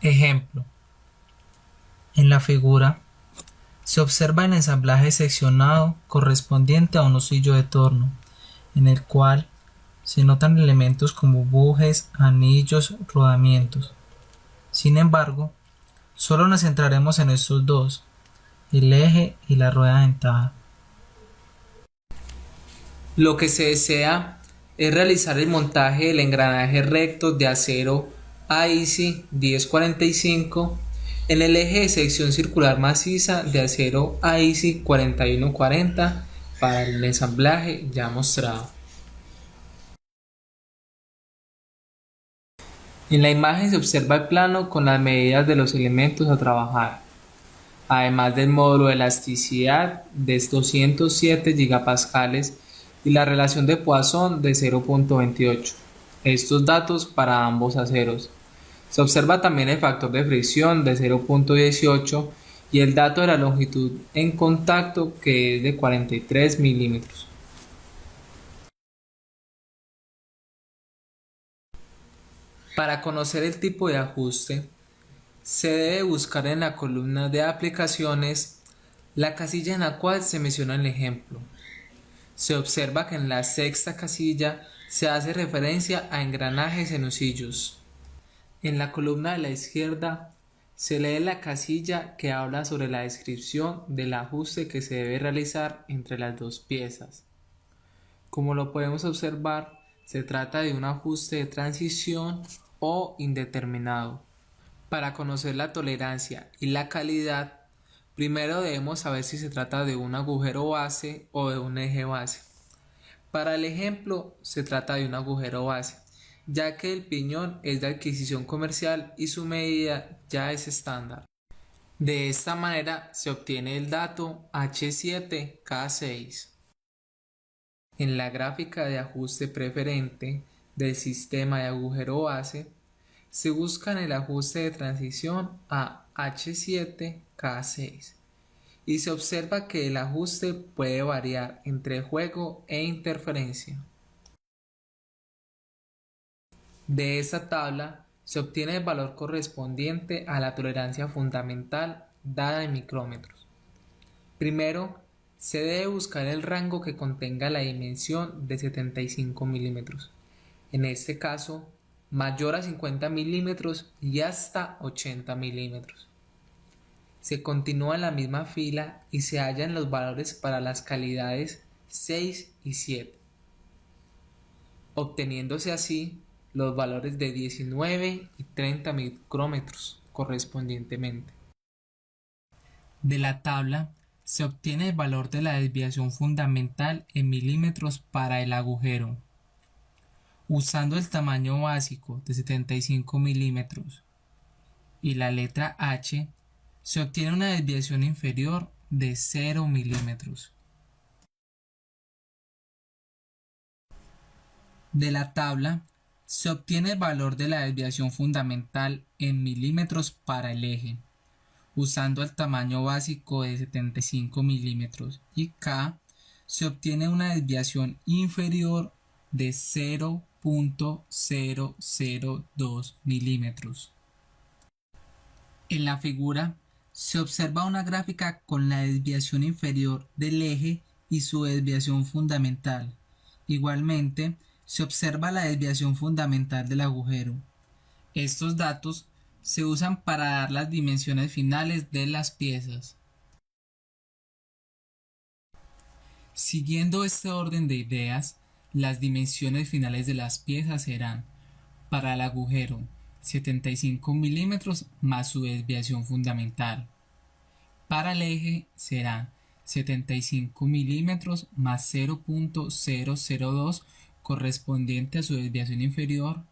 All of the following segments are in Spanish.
Ejemplo: en la figura se observa el ensamblaje seccionado correspondiente a un osillo de torno, en el cual se notan elementos como bujes, anillos, rodamientos. Sin embargo, solo nos centraremos en estos dos, el eje y la rueda dentada. Lo que se desea es realizar el montaje del engranaje recto de acero AISI 1045 en el eje de sección circular maciza de acero AISI 4140 para el ensamblaje ya mostrado. En la imagen se observa el plano con las medidas de los elementos a trabajar, además del módulo de elasticidad de 207 gigapascales y la relación de Poisson de 0.28. Estos datos para ambos aceros. Se observa también el factor de fricción de 0.18 y el dato de la longitud en contacto, que es de 43 milímetros. Para conocer el tipo de ajuste, se debe buscar en la columna de aplicaciones la casilla en la cual se menciona el ejemplo. Se observa que en la sexta casilla se hace referencia a engranajes en osillos. En la columna de la izquierda se lee la casilla que habla sobre la descripción del ajuste que se debe realizar entre las dos piezas. Como lo podemos observar, se trata de un ajuste de transición o indeterminado. Para conocer la tolerancia y la calidad, primero debemos saber si se trata de un agujero base o de un eje base. Para el ejemplo, se trata de un agujero base, ya que el piñón es de adquisición comercial y su medida ya es estándar. De esta manera se obtiene el dato H7K6. En la gráfica de ajuste preferente del sistema de agujero base, se busca el ajuste de transición a H7K6 y se observa que el ajuste puede variar entre juego e interferencia. De esta tabla se obtiene el valor correspondiente a la tolerancia fundamental dada en micrómetros. Primero, se debe buscar el rango que contenga la dimensión de 75 milímetros. En este caso, mayor a 50 milímetros y hasta 80 milímetros. Se continúa en la misma fila y se hallan los valores para las calidades 6 y 7, obteniéndose así los valores de 19 y 30 micrómetros correspondientemente. De la tabla se obtiene el valor de la desviación fundamental en milímetros para el agujero. Usando el tamaño básico de 75 milímetros y la letra H, se obtiene una desviación inferior de 0 milímetros. De la tabla se obtiene el valor de la desviación fundamental en milímetros para el eje, usando el tamaño básico de 75 milímetros y K se obtiene una desviación inferior de 0.002 milímetros. En la figura se observa una gráfica con la desviación inferior del eje y su desviación fundamental. Igualmente, se observa la desviación fundamental del agujero. Estos datos se usan para dar las dimensiones finales de las piezas. Siguiendo este orden de ideas, las dimensiones finales de las piezas serán: para el agujero 75 milímetros más su desviación fundamental. Para el eje serán 75 milímetros más 0.002 correspondiente a su desviación inferior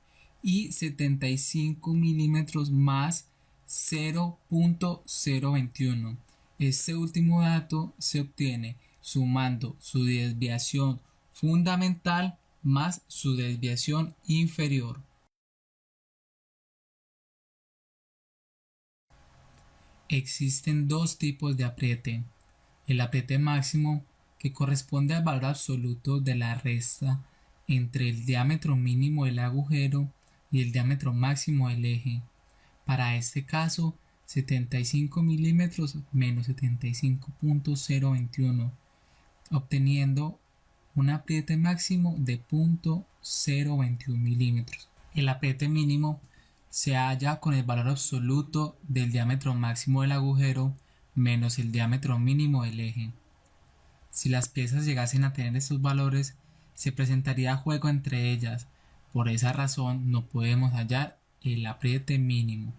y 75 milímetros más 0.021. Este último dato se obtiene sumando su desviación fundamental más su desviación inferior. Existen dos tipos de apriete: el apriete máximo, que corresponde al valor absoluto de la resta entre el diámetro mínimo del agujero y el diámetro máximo del eje, Para este caso, 75 milímetros menos 75.021, obteniendo un apriete máximo de 0.021 milímetros. El apriete mínimo se halla con el valor absoluto del diámetro máximo del agujero menos el diámetro mínimo del eje. Si las piezas llegasen a tener estos valores, se presentaría juego entre ellas. Por esa razón no podemos hallar el apriete mínimo.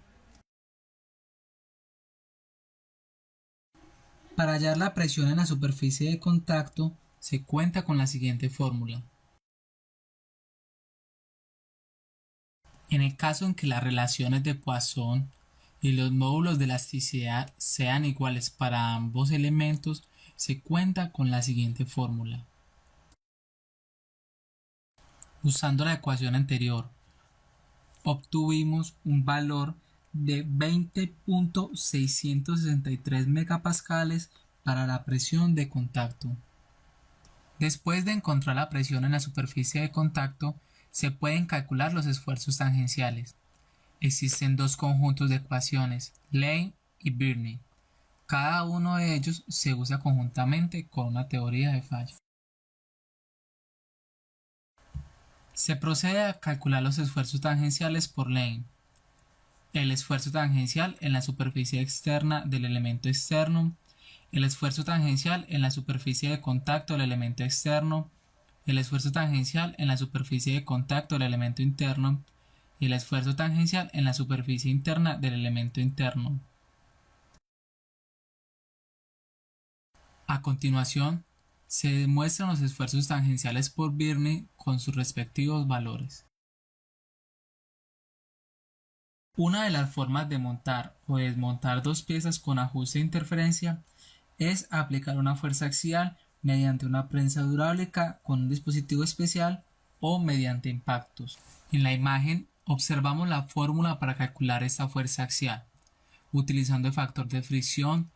Para hallar la presión en la superficie de contacto, se cuenta con la siguiente fórmula. En el caso en que las relaciones de Poisson y los módulos de elasticidad sean iguales para ambos elementos, se cuenta con la siguiente fórmula. Usando la ecuación anterior, obtuvimos un valor de 20.663 megapascales para la presión de contacto. Después de encontrar la presión en la superficie de contacto, se pueden calcular los esfuerzos tangenciales. Existen dos conjuntos de ecuaciones, Lane y Birney. Cada uno de ellos se usa conjuntamente con una teoría de fallo. Se procede a calcular los esfuerzos tangenciales por Lane. El esfuerzo tangencial en la superficie externa del elemento externo, el esfuerzo tangencial en la superficie de contacto del elemento externo, el esfuerzo tangencial en la superficie de contacto del elemento interno y el esfuerzo tangencial en la superficie interna del elemento interno. A continuación, se demuestran los esfuerzos tangenciales por Birney con sus respectivos valores. Una de las formas de montar o desmontar dos piezas con ajuste de interferencia es aplicar una fuerza axial mediante una prensa hidráulica con un dispositivo especial o mediante impactos. En la imagen observamos la fórmula para calcular esta fuerza axial, utilizando el factor de fricción,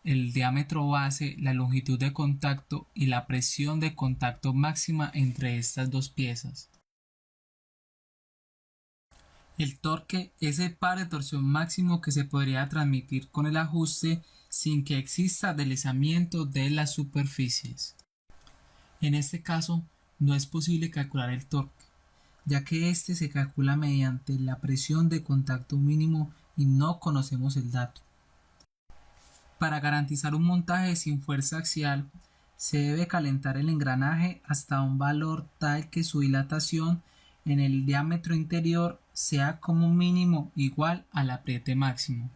el diámetro base, la longitud de contacto y la presión de contacto máxima entre estas dos piezas. El torque es el par de torsión máximo que se podría transmitir con el ajuste sin que exista deslizamiento de las superficies. En este caso, no es posible calcular el torque, ya que este se calcula mediante la presión de contacto mínimo y no conocemos el dato. Para garantizar un montaje sin fuerza axial, se debe calentar el engranaje hasta un valor tal que su dilatación en el diámetro interior sea como mínimo igual al apriete máximo.